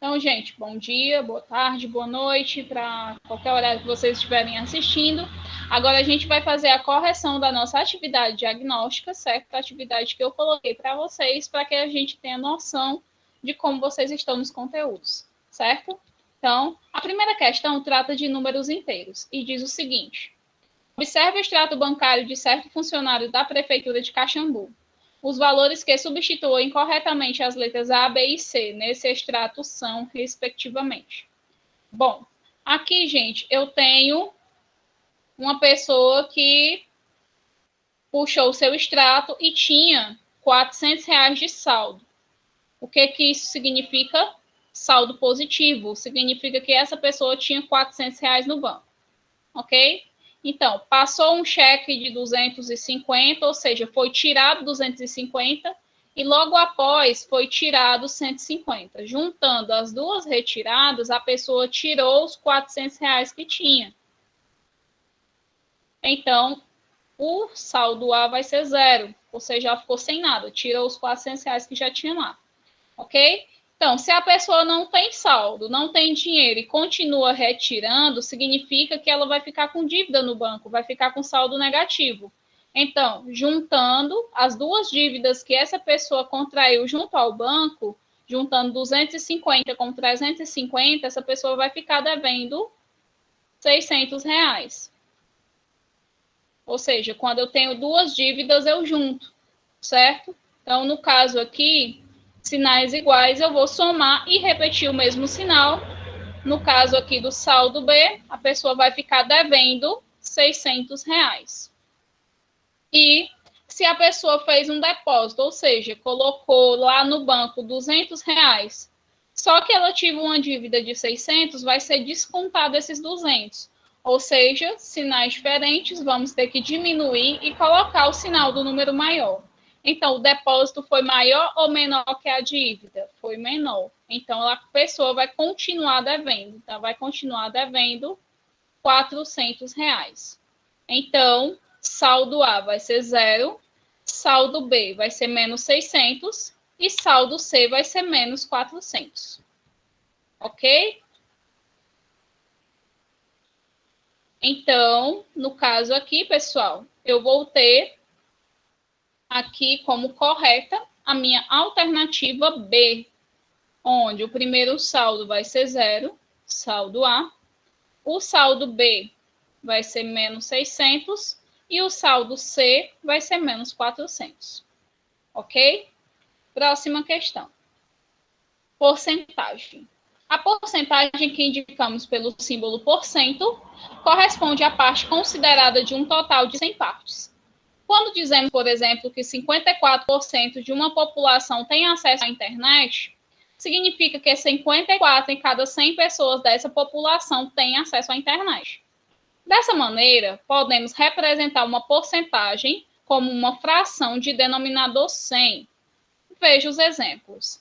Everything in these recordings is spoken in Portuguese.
Então, gente, bom dia, boa tarde, boa noite, para qualquer horário que vocês estiverem assistindo. Agora a gente vai fazer a correção da nossa atividade diagnóstica, certo? A atividade que eu coloquei para vocês, para que a gente tenha noção de como vocês estão nos conteúdos, certo? Então, a primeira questão trata de números inteiros e diz o seguinte: observe o extrato bancário de certo funcionário da Prefeitura de Caxambu. Os valores que substituem corretamente as letras A, B e C nesse extrato são, respectivamente. Bom, aqui, gente, eu tenho uma pessoa que puxou o seu extrato e tinha R$ 400 de saldo. O que isso significa? Saldo positivo. Significa que essa pessoa tinha R$ 400 no banco. Ok? Então, passou um cheque de 250, ou seja, foi tirado 250 e logo após foi tirado 150. Juntando as duas retiradas, a pessoa tirou os R$ 400 que tinha. Então, o saldo A vai ser zero, ou seja, ela ficou sem nada, tirou os R$ 400 que já tinha lá. Ok? Então, se a pessoa não tem saldo, não tem dinheiro e continua retirando, significa que ela vai ficar com dívida no banco, vai ficar com saldo negativo. Então, juntando as duas dívidas que essa pessoa contraiu junto ao banco, juntando 250 com 350, essa pessoa vai ficar devendo R$ 600. Ou seja, quando eu tenho duas dívidas, eu junto, certo? Então, no caso aqui, sinais iguais, eu vou somar e repetir o mesmo sinal. No caso aqui do saldo B, a pessoa vai ficar devendo R$ 600. E se a pessoa fez um depósito, ou seja, colocou lá no banco R$ 200, só que ela tive uma dívida de 600, vai ser descontado esses 200. Ou seja, sinais diferentes, vamos ter que diminuir e colocar o sinal do número maior. Então, o depósito foi maior ou menor que a dívida? Foi menor. Então, a pessoa vai continuar devendo. Então, vai continuar devendo R$ 400. Então, saldo A vai ser zero, saldo B vai ser menos 600 e saldo C vai ser menos 400. Ok? Então, no caso aqui, pessoal, eu vou ter aqui como correta a minha alternativa B, onde o primeiro saldo vai ser zero, saldo A, o saldo B vai ser menos 600 e o saldo C vai ser menos 400. Ok? Próxima questão. Porcentagem. A porcentagem que indicamos pelo símbolo porcento corresponde à parte considerada de um total de 100 partes. Quando dizemos, por exemplo, que 54% de uma população tem acesso à internet, significa que 54 em cada 100 pessoas dessa população têm acesso à internet. Dessa maneira, podemos representar uma porcentagem como uma fração de denominador 100. Veja os exemplos.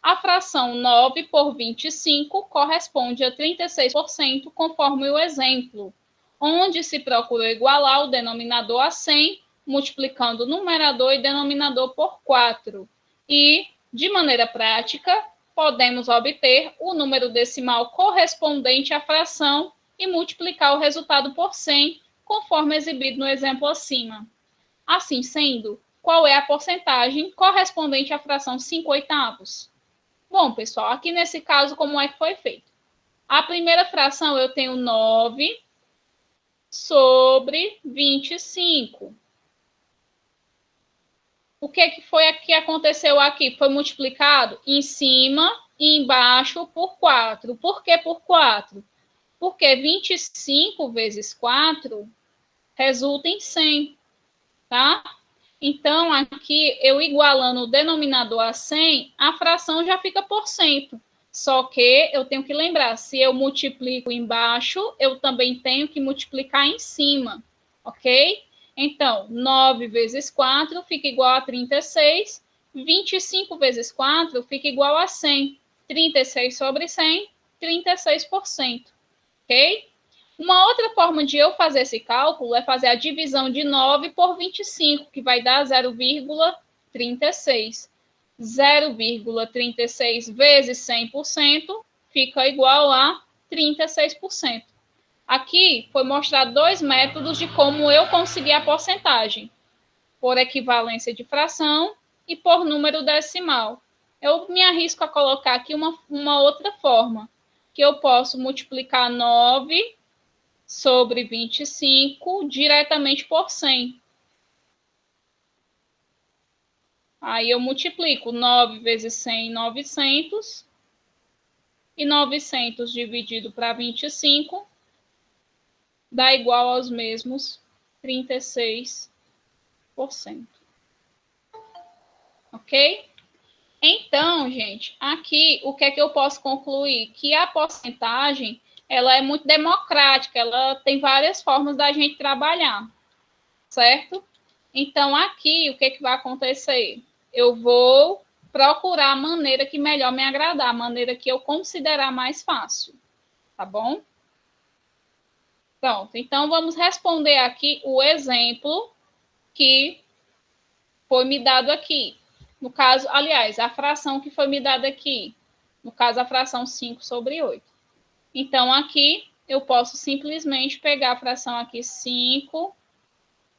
A fração 9 por 25 corresponde a 36%, conforme o exemplo, onde se procura igualar o denominador a 100, multiplicando o numerador e denominador por 4. E, de maneira prática, podemos obter o número decimal correspondente à fração e multiplicar o resultado por 100, conforme exibido no exemplo acima. Assim sendo, qual é a porcentagem correspondente à fração 5/8? Bom, pessoal, aqui nesse caso, como é que foi feito? A primeira fração eu tenho 9 sobre 25. O que foi que aconteceu aqui? Foi multiplicado em cima e embaixo por 4. Por que por 4? Porque 25 vezes 4 resulta em 100, tá? Então, aqui, eu igualando o denominador a 100, a fração já fica por cento. Só que eu tenho que lembrar, se eu multiplico embaixo, eu também tenho que multiplicar em cima, ok? Então, 9 vezes 4 fica igual a 36, 25 vezes 4 fica igual a 100. 36 sobre 100, 36%, ok? Uma outra forma de eu fazer esse cálculo é fazer a divisão de 9 por 25, que vai dar 0,36. 0,36 vezes 100% fica igual a 36%. Aqui foi mostrado dois métodos de como eu consegui a porcentagem, por equivalência de fração e por número decimal. Eu me arrisco a colocar aqui uma outra forma, que eu posso multiplicar 9 sobre 25 diretamente por 100. Aí eu multiplico 9 vezes 100, 900. E 900 dividido para 25 dá igual aos mesmos 36%. Ok? Então, gente, aqui o que é que eu posso concluir? Que a porcentagem, ela é muito democrática, ela tem várias formas da gente trabalhar, certo? Então, aqui, o que é que vai acontecer? Eu vou procurar a maneira que melhor me agradar, a maneira que eu considerar mais fácil, tá bom? Pronto, então vamos responder aqui o exemplo que foi me dado aqui. No caso, aliás, a fração que foi me dada aqui. No caso, a fração 5 sobre 8. Então, aqui, eu posso simplesmente pegar a fração aqui 5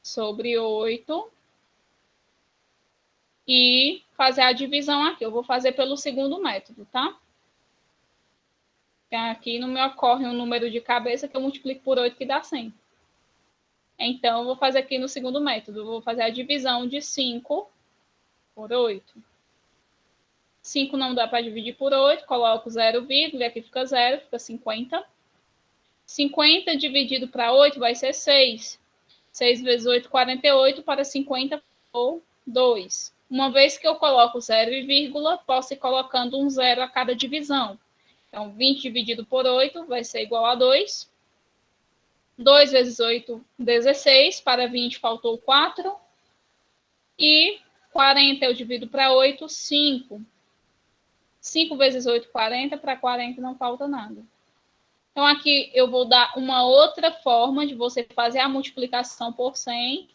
sobre 8 e fazer a divisão aqui. Eu vou fazer pelo segundo método, tá? Aqui não me ocorre um número de cabeça que eu multiplico por 8 que dá 100. Então, eu vou fazer aqui no segundo método. Eu vou fazer a divisão de 5 por 8. 5 não dá para dividir por 8, coloco 0, e aqui fica 0, fica 50. 50 dividido para 8 vai ser 6. 6 vezes 8, 48, para 50 ou 2. Uma vez que eu coloco 0 e vírgula, posso ir colocando um 0 a cada divisão. Então, 20 dividido por 8 vai ser igual a 2. 2 vezes 8, 16. Para 20 faltou 4. E 40 eu divido para 8, 5. 5 vezes 8, 40. Para 40 não falta nada. Então, aqui eu vou dar uma outra forma de você fazer a multiplicação por 100.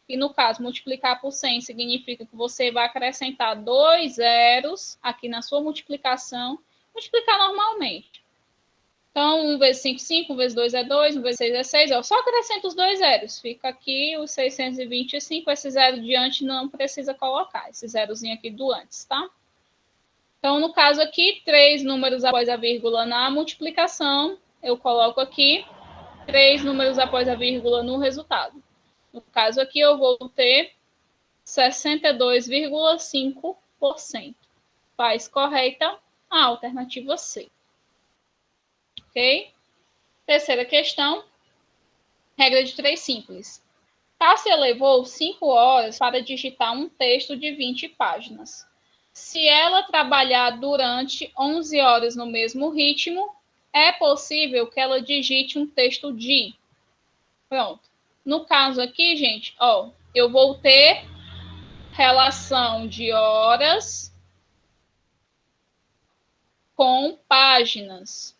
E, no caso, multiplicar por 100 significa que você vai acrescentar 2 zeros aqui na sua multiplicação. Multiplicar normalmente. Então, 1 vezes 5, 5. 1 vezes 2 é 2. 1 vezes 6 é 6. Eu só acrescento os 2 zeros. Fica aqui os 625. Esse zero diante não precisa colocar. Esse zerozinho aqui do antes, tá? Então, no caso aqui, 3 números após a vírgula na multiplicação. Eu coloco aqui 3 números após a vírgula no resultado. No caso aqui, eu vou ter 62,5%. Faz correta a alternativa C. Ok? Terceira questão. Regra de 3 simples. Cássia levou 5 horas para digitar um texto de 20 páginas. Se ela trabalhar durante 11 horas no mesmo ritmo, é possível que ela digite um texto de... Pronto. No caso aqui, gente, ó, eu vou ter relação de horas com páginas.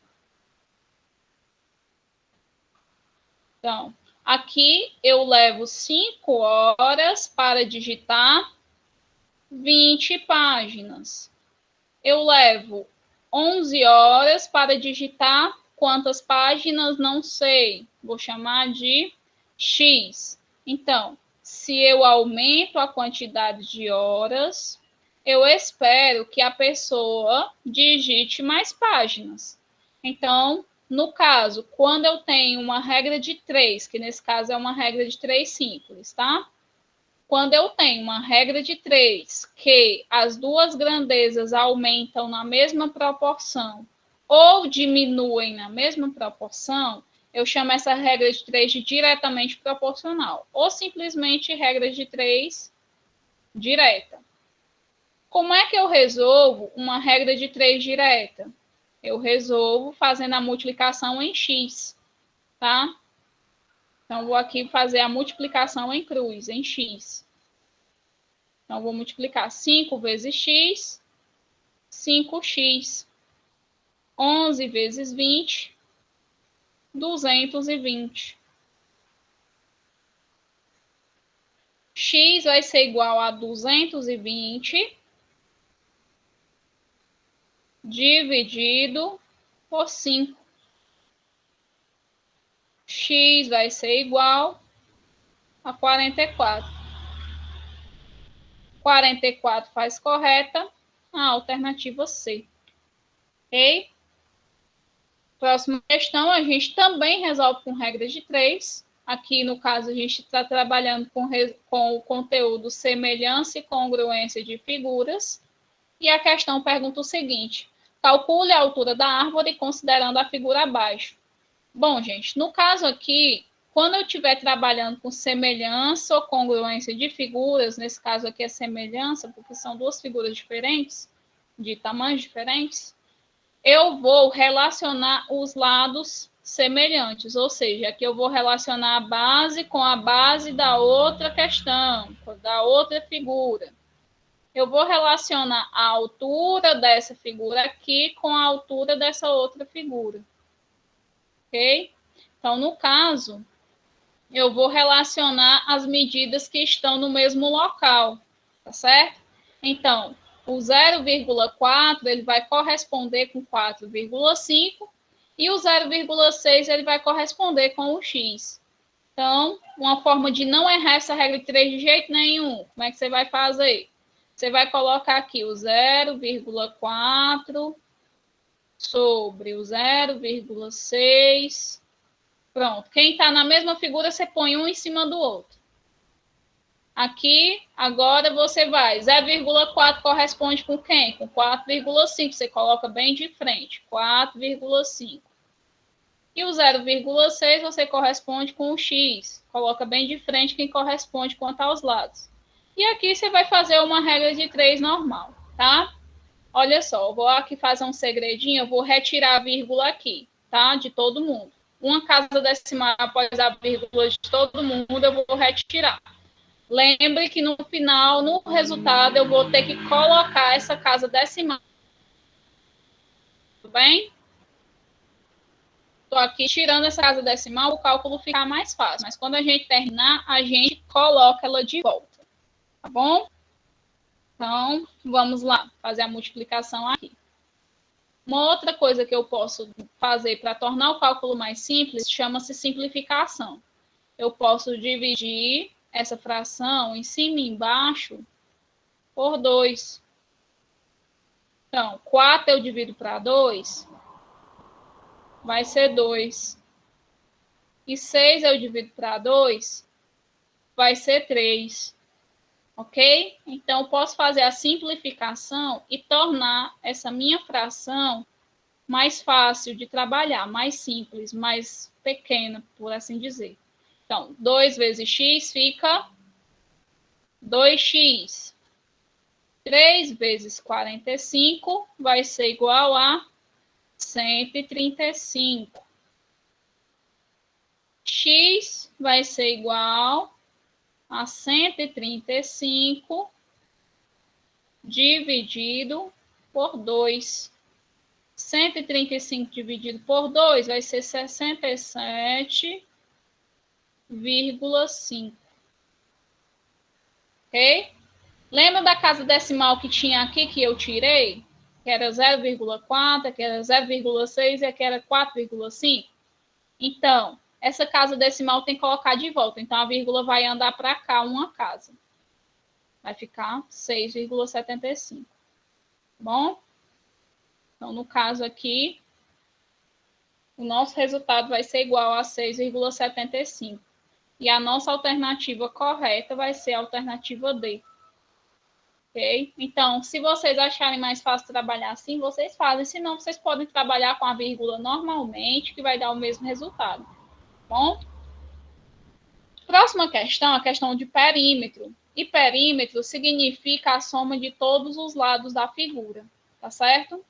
Então, aqui eu levo 5 horas para digitar 20 páginas. Eu levo 11 horas para digitar quantas páginas? Não sei. Vou chamar de X. Então, se eu aumento a quantidade de horas, eu espero que a pessoa digite mais páginas. Então, no caso, quando eu tenho uma regra de 3, que nesse caso é uma regra de 3 simples, tá? Quando eu tenho uma regra de 3, que as duas grandezas aumentam na mesma proporção ou diminuem na mesma proporção, eu chamo essa regra de 3 de diretamente proporcional, ou simplesmente regra de 3 direta. Como é que eu resolvo uma regra de 3 direta? Eu resolvo fazendo a multiplicação em x, tá? Então, vou aqui fazer a multiplicação em cruz, em x. Então, vou multiplicar 5 vezes x, 5x. 11 vezes 20, 220. X vai ser igual a 220 dividido por 5. X vai ser igual a 44. 44 faz correta a alternativa C. Ok? Próxima questão, a gente também resolve com regra de 3. Aqui, no caso, a gente está trabalhando com o conteúdo semelhança e congruência de figuras. E a questão pergunta o seguinte: calcule a altura da árvore considerando a figura abaixo. Bom, gente, no caso aqui, quando eu estiver trabalhando com semelhança ou congruência de figuras, nesse caso aqui é semelhança, porque são duas figuras diferentes, de tamanhos diferentes, eu vou relacionar os lados semelhantes, ou seja, aqui eu vou relacionar a base com a base da outra questão, da outra figura. Eu vou relacionar a altura dessa figura aqui com a altura dessa outra figura. Ok? Então, no caso, eu vou relacionar as medidas que estão no mesmo local, tá certo? Então, o 0,4 ele vai corresponder com 4,5 e o 0,6 ele vai corresponder com o x. Então, uma forma de não errar essa regra de 3 de jeito nenhum, como é que você vai fazer? Você vai colocar aqui o 0,4 sobre o 0,6. Pronto. Quem está na mesma figura, você põe um em cima do outro. Aqui, agora você vai. 0,4 corresponde com quem? Com 4,5. Você coloca bem de frente. 4,5. E o 0,6 você corresponde com o x. Coloca bem de frente quem corresponde quanto aos lados. E aqui você vai fazer uma regra de 3 normal, tá? Olha só, eu vou aqui fazer um segredinho, eu vou retirar a vírgula aqui, tá? De todo mundo. Uma casa decimal após a vírgula de todo mundo, eu vou retirar. Lembre que no final, no resultado, eu vou ter que colocar essa casa decimal. Tudo bem? Estou aqui tirando essa casa decimal, o cálculo fica mais fácil. Mas quando a gente terminar, a gente coloca ela de volta. Tá bom? Então, vamos lá, fazer a multiplicação aqui. Uma outra coisa que eu posso fazer para tornar o cálculo mais simples chama-se simplificação. Eu posso dividir essa fração em cima e embaixo por 2. Então, 4 eu divido para 2, vai ser 2. E 6 eu divido para 2, vai ser 3. Ok? Então, eu posso fazer a simplificação e tornar essa minha fração mais fácil de trabalhar, mais simples, mais pequena, por assim dizer. Então, 2 vezes x fica 2x. 3 vezes 45 vai ser igual a 135. X vai ser igual a 135 dividido por 2. 135 dividido por 2 vai ser 67,5. Ok? Lembra da casa decimal que tinha aqui que eu tirei? Que era 0,4, que era 0,6 e que era 4,5? Então, essa casa decimal tem que colocar de volta. Então, a vírgula vai andar para cá uma casa. Vai ficar 6,75. Bom? Então, no caso aqui, o nosso resultado vai ser igual a 6,75. E a nossa alternativa correta vai ser a alternativa D. Ok? Então, se vocês acharem mais fácil trabalhar assim, vocês fazem. Se não, vocês podem trabalhar com a vírgula normalmente, que vai dar o mesmo resultado. Bom? Próxima questão, a questão de perímetro. E perímetro significa a soma de todos os lados da figura. Tá certo?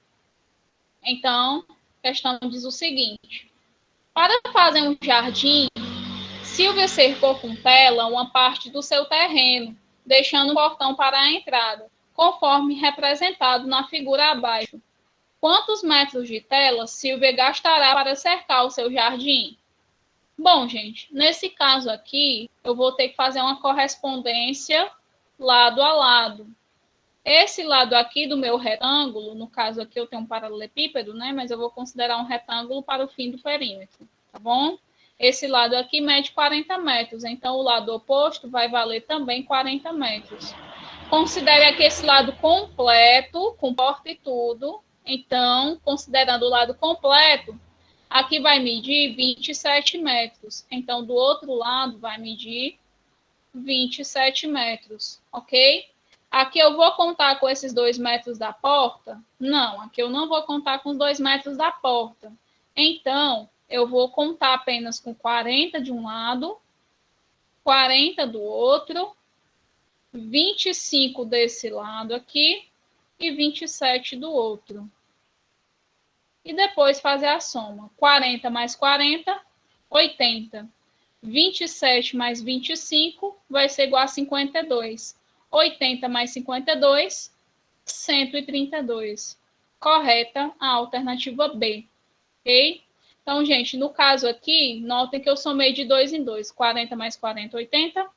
Então, a questão diz o seguinte: para fazer um jardim, Silvia cercou com tela uma parte do seu terreno, deixando um portão para a entrada, conforme representado na figura abaixo. Quantos metros de tela Silvia gastará para cercar o seu jardim? Bom, gente, nesse caso aqui, eu vou ter que fazer uma correspondência lado a lado. Esse lado aqui do meu retângulo, no caso aqui eu tenho um paralelepípedo, né? Mas eu vou considerar um retângulo para o fim do perímetro, tá bom? Esse lado aqui mede 40 metros, então o lado oposto vai valer também 40 metros. Considere aqui esse lado completo, com porta e tudo. Então, considerando o lado completo, aqui vai medir 27 metros. Então, do outro lado vai medir 27 metros, ok? Aqui eu vou contar com esses 2 metros da porta? Não, aqui eu não vou contar com os 2 metros da porta. Então, eu vou contar apenas com 40 de um lado, 40 do outro, 25 desse lado aqui e 27 do outro. E depois fazer a soma. 40 mais 40, 80. 27 mais 25 vai ser igual a 52. 80 mais 52, 132. Correta a alternativa B. Ok? Então, gente, no caso aqui, notem que eu somei de 2 em 2. 40 mais 40, 80.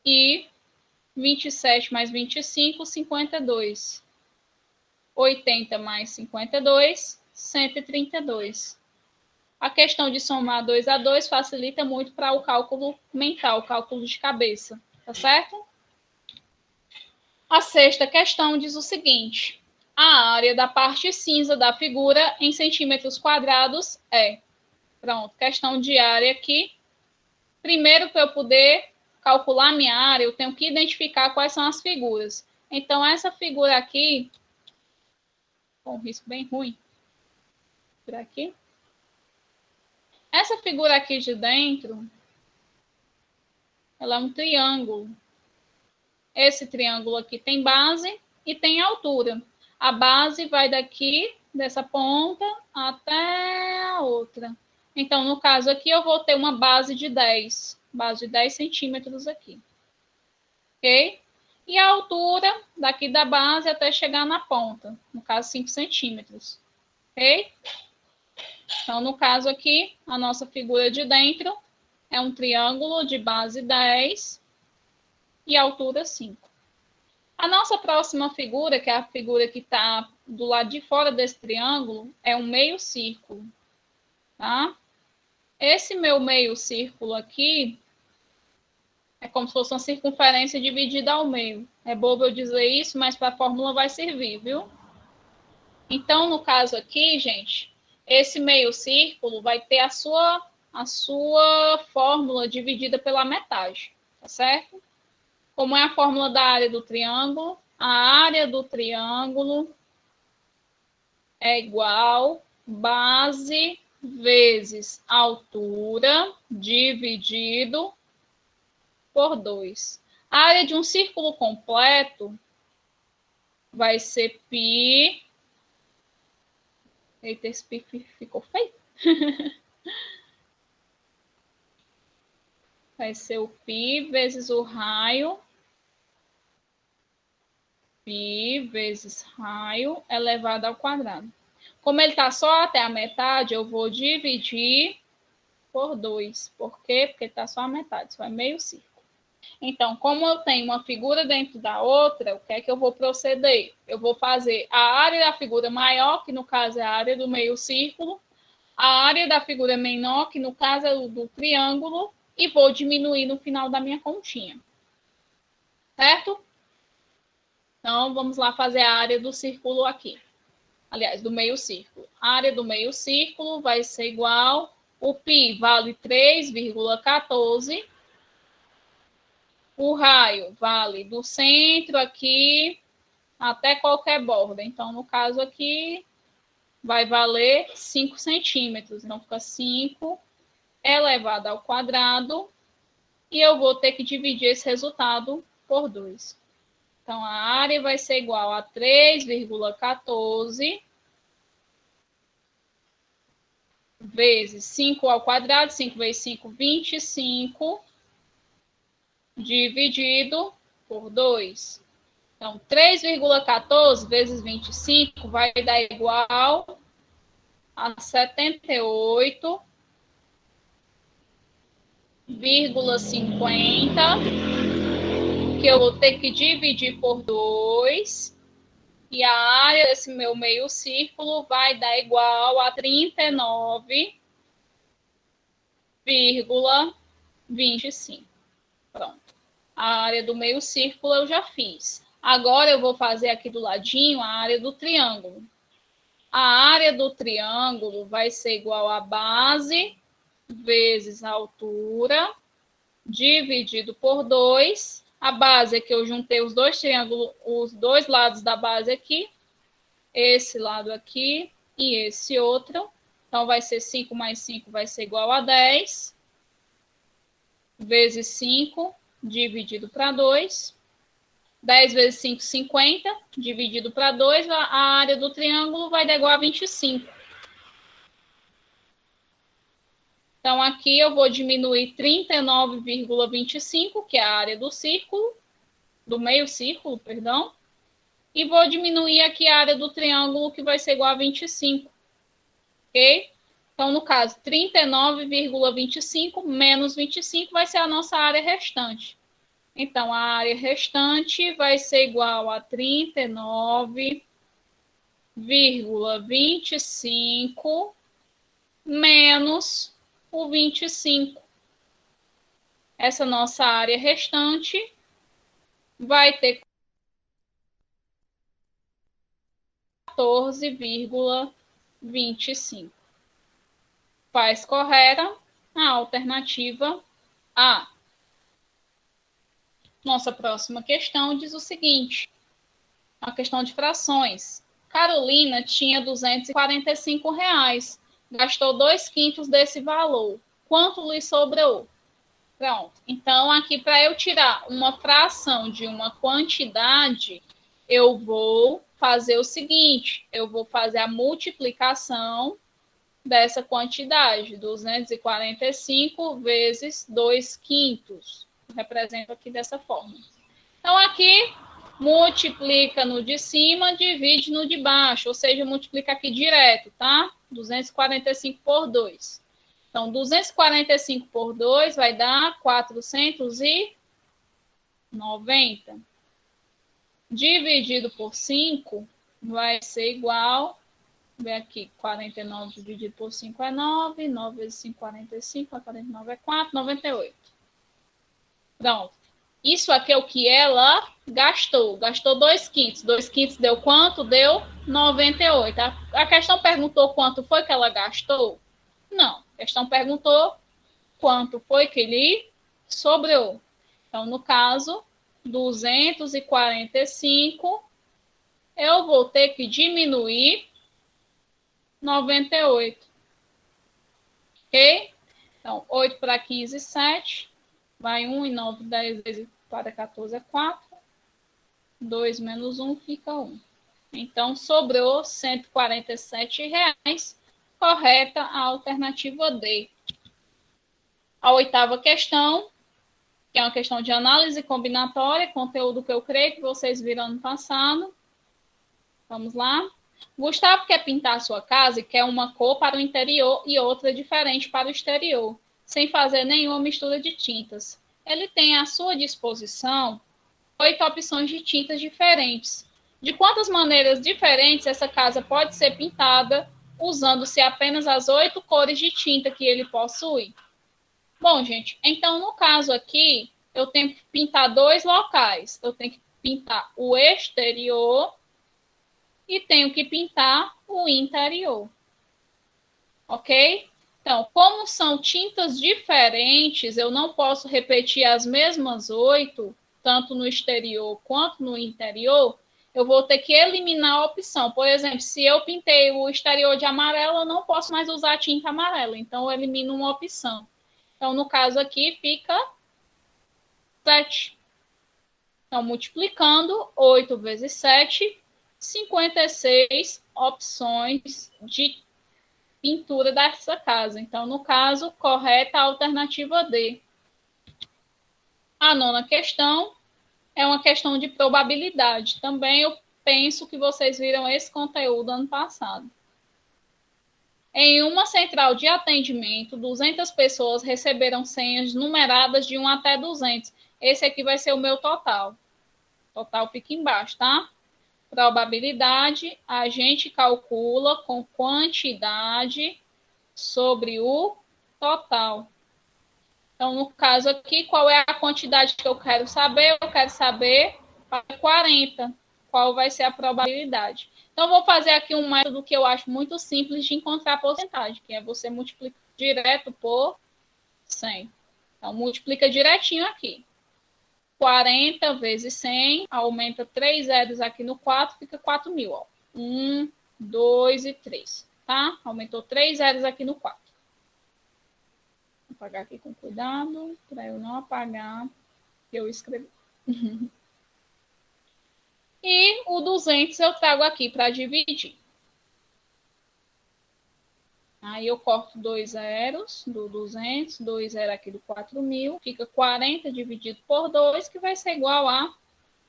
E 27 mais 25, 52. 80 mais 52, 132. A questão de somar 2 a 2 facilita muito para o cálculo mental, o cálculo de cabeça, tá certo? A sexta questão diz o seguinte: a área da parte cinza da figura em centímetros quadrados é... Pronto, questão de área aqui. Primeiro, para eu poder calcular minha área, eu tenho que identificar quais são as figuras. Então, essa figura aqui, com um risco bem ruim, por aqui. Essa figura aqui de dentro, ela é um triângulo. Esse triângulo aqui tem base e tem altura. A base vai daqui, dessa ponta, até a outra. Então, no caso aqui, eu vou ter uma base de 10 centímetros aqui. Ok? E a altura daqui da base até chegar na ponta, no caso 5 centímetros. Ok? Então, no caso aqui, a nossa figura de dentro é um triângulo de base 10 e altura 5. A nossa próxima figura, que é a figura que está do lado de fora desse triângulo, é um meio círculo. Tá? Esse meu meio círculo aqui é como se fosse uma circunferência dividida ao meio. É bobo eu dizer isso, mas para a fórmula vai servir, viu? Então, no caso aqui, gente, esse meio círculo vai ter a sua fórmula dividida pela metade, tá certo? Como é a fórmula da área do triângulo? A área do triângulo é igual base vezes altura dividido por 2. A área de um círculo completo vai ser π. Eita, esse π ficou feio. Vai ser o π vezes o raio. Π vezes raio elevado ao quadrado. Como ele está só até a metade, eu vou dividir por 2. Por quê? Porque está só a metade, só é meio círculo. Então, como eu tenho uma figura dentro da outra, o que é que eu vou proceder? Eu vou fazer a área da figura maior, que no caso é a área do meio círculo, a área da figura menor, que no caso é do triângulo, e vou diminuir no final da minha continha. Certo? Então, vamos lá fazer a área do círculo aqui. Aliás, do meio círculo. A área do meio círculo vai ser igual, o π vale 3,14. O raio vale do centro aqui até qualquer borda. Então, no caso aqui, vai valer 5 centímetros. Então, fica 5 elevado ao quadrado. E eu vou ter que dividir esse resultado por 2. Então, a área vai ser igual a 3,14 vezes 5 ao quadrado. 5 vezes 5, 25. Dividido por 2. Então, 3,14 vezes 25 vai dar igual a 78,50 aqui eu vou ter que dividir por 2. E a área desse meu meio círculo vai dar igual a 39,25. Pronto. A área do meio círculo eu já fiz. Agora eu vou fazer aqui do ladinho a área do triângulo. A área do triângulo vai ser igual a base vezes a altura, dividido por 2. A base é que eu juntei os dois triângulos, os dois lados da base aqui. Esse lado aqui e esse outro. Então, vai ser 5 mais 5 vai ser igual a 10. Vezes 5, dividido para 2. 10 vezes 5, 50. Dividido para 2, a área do triângulo vai dar igual a 25. Então, aqui eu vou diminuir 39,25, que é a área do círculo, do meio círculo, perdão. E vou diminuir aqui a área do triângulo, que vai ser igual a 25. Ok? Então, no caso, 39,25 menos 25 vai ser a nossa área restante. Então, a área restante vai ser igual a 39,25 menos o 25. Essa nossa área restante vai ter 14,25. Faz correta a alternativa A. Nossa próxima questão diz o seguinte: a questão de frações. Carolina tinha R$ 245, gastou 2/5 desse valor. Quanto lhe sobrou? Pronto. Então, aqui, para eu tirar uma fração de uma quantidade, eu vou fazer o seguinte: eu vou fazer a multiplicação dessa quantidade, 245 vezes 2/5. Represento aqui dessa forma. Então, aqui, multiplica no de cima, divide no de baixo, ou seja, multiplica aqui direto, tá? 245 por 2. Então, 245 por 2 vai dar 490. Dividido por 5 vai ser igual, vem aqui, 49 dividido por 5 é 9, 9 vezes 5, 45, 49 é 4, 98. Pronto. Isso aqui é o que ela gastou. Gastou 2/5. 2/5 deu quanto? Deu 98. A questão perguntou quanto foi que ela gastou? Não. A questão perguntou quanto foi que lhe sobrou. Então, no caso, 245, eu vou ter que diminuir 98. Ok? Então, 8 para 15, 7. Vai 1 e 9, 10 vezes para 14 é 4. 2 menos 1 fica 1. Então, sobrou R$ 147. Correta a alternativa D. A oitava questão, que é uma questão de análise combinatória, conteúdo que eu creio que vocês viram ano passado. Vamos lá. Gustavo quer pintar a sua casa e quer uma cor para o interior e outra diferente para o exterior, sem fazer nenhuma mistura de tintas. Ele tem à sua disposição 8 opções de tintas diferentes. De quantas maneiras diferentes essa casa pode ser pintada, usando-se apenas as 8 cores de tinta que ele possui? Bom, gente, então no caso aqui, eu tenho que pintar 2 locais. Eu tenho que pintar o exterior e tenho que pintar o interior. Ok? Então, como são tintas diferentes, eu não posso repetir as mesmas 8, tanto no exterior quanto no interior. Eu vou ter que eliminar a opção. Por exemplo, se eu pintei o exterior de amarelo, eu não posso mais usar tinta amarela. Então, eu elimino uma opção. Então, no caso aqui, fica 7. Então, multiplicando, 8 vezes 7, 56 opções de pintura dessa casa. Então, no caso, correta a alternativa D. A nona questão é uma questão de probabilidade. Também eu penso que vocês viram esse conteúdo ano passado. Em uma central de atendimento, 200 pessoas receberam senhas numeradas de 1 até 200. Esse aqui vai ser o meu total. Total fica embaixo, tá? Probabilidade, a gente calcula com quantidade sobre o total. Então, no caso aqui, qual é a quantidade que eu quero saber? Eu quero saber para 40. Qual vai ser a probabilidade? Então, vou fazer aqui um método que eu acho muito simples de encontrar a porcentagem, que é você multiplicar direto por 100. Então, multiplica direitinho aqui. 40 vezes 100, aumenta 3 zeros aqui no 4, fica 4.000. Ó. 1, 2 e 3. Tá? Aumentou 3 zeros aqui no 4. Vou apagar aqui com cuidado, para eu não apagar que eu escrevi. E o 200 eu trago aqui para dividir. Aí eu corto 2 zeros do 200, 2 zeros aqui do 4.000, fica 40 dividido por 2, que vai ser igual a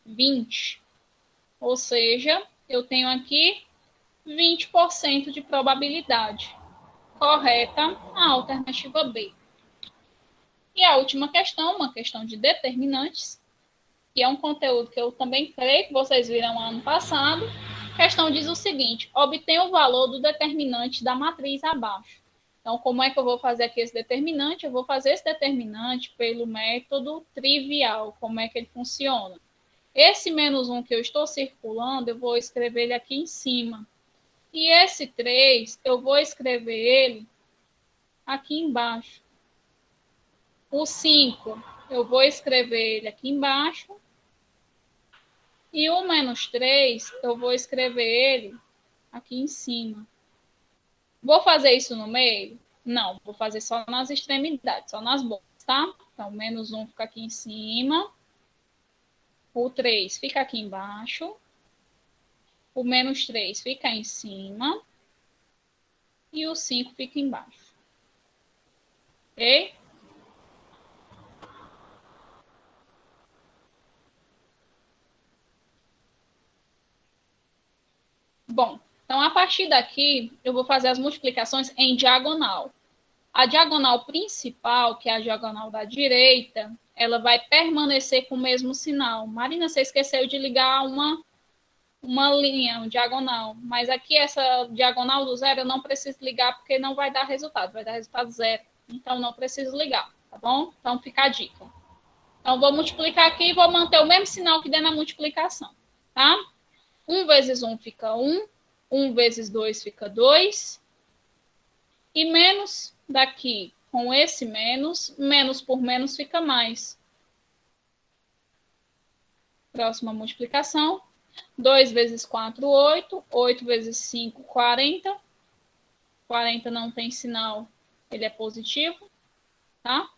20. Ou seja, eu tenho aqui 20% de probabilidade. Correta a alternativa B. E a última questão, uma questão de determinantes, que é um conteúdo que eu também creio que vocês viram ano passado. A questão diz o seguinte: obtenha o valor do determinante da matriz abaixo. Então, como é que eu vou fazer aqui esse determinante? Eu vou fazer esse determinante pelo método trivial. Como é que ele funciona? Esse menos 1 que eu estou circulando, eu vou escrever ele aqui em cima. E esse 3, eu vou escrever ele aqui embaixo. O 5, eu vou escrever ele aqui embaixo. E o menos 3, eu vou escrever ele aqui em cima. Vou fazer isso no meio? Não, vou fazer só nas extremidades, só nas bordas, tá? Então, menos 1 fica aqui em cima. O 3 fica aqui embaixo. O menos 3 fica em cima. E o 5 fica embaixo. Ok? Bom, então a partir daqui eu vou fazer as multiplicações em diagonal. A diagonal principal, que é a diagonal da direita, ela vai permanecer com o mesmo sinal. Marina, você esqueceu de ligar uma linha, um diagonal. Mas aqui essa diagonal do zero eu não preciso ligar porque não vai dar resultado. Vai dar resultado zero. Então não preciso ligar, tá bom? Então fica a dica. Então vou multiplicar aqui e vou manter o mesmo sinal que der na multiplicação, tá? 1 vezes 1 fica 1. 1 vezes 2 fica 2. E menos daqui, com esse menos, menos por menos fica mais. Próxima multiplicação. 2 vezes 4, 8. 8 vezes 5, 40. 40 não tem sinal, ele é positivo, tá?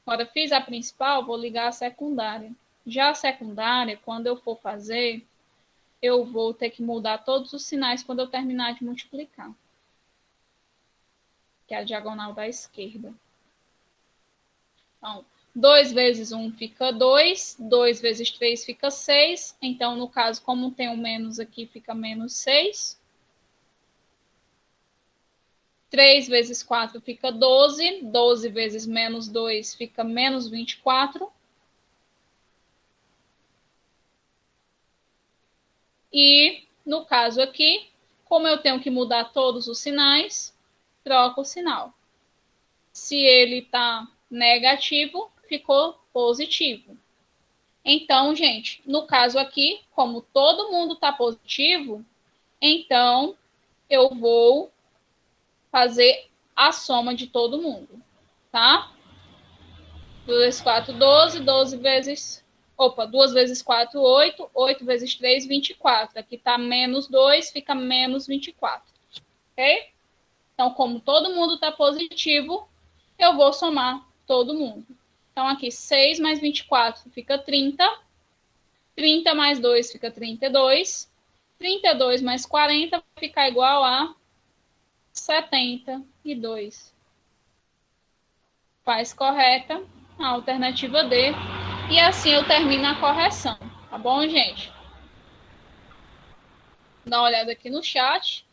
Agora, fiz a principal, vou ligar a secundária. Já a secundária, quando eu for fazer, eu vou ter que mudar todos os sinais quando eu terminar de multiplicar. Que é a diagonal da esquerda. Então, 2 vezes 1 fica 2, 2 vezes 3 fica 6. Então, no caso, como tem um menos aqui, fica menos 6. 3 vezes 4 fica 12. 12 vezes menos 2 fica menos 24. E, no caso aqui, como eu tenho que mudar todos os sinais, troco o sinal. Se ele está negativo, ficou positivo. Então, gente, no caso aqui, como todo mundo está positivo, então eu vou fazer a soma de todo mundo, tá? 2 vezes 4, 12. 12 vezes... Opa, 2 vezes 4, 8. 8 vezes 3, 24. Aqui está menos 2, fica menos 24. Ok? Então, como todo mundo está positivo, eu vou somar todo mundo. Então, aqui, 6 mais 24 fica 30. 30 mais 2 fica 32. 32 mais 40 vai ficar igual a 72. Faz correta a alternativa D. E assim eu termino a correção. Tá bom, gente? Dá uma olhada aqui no chat.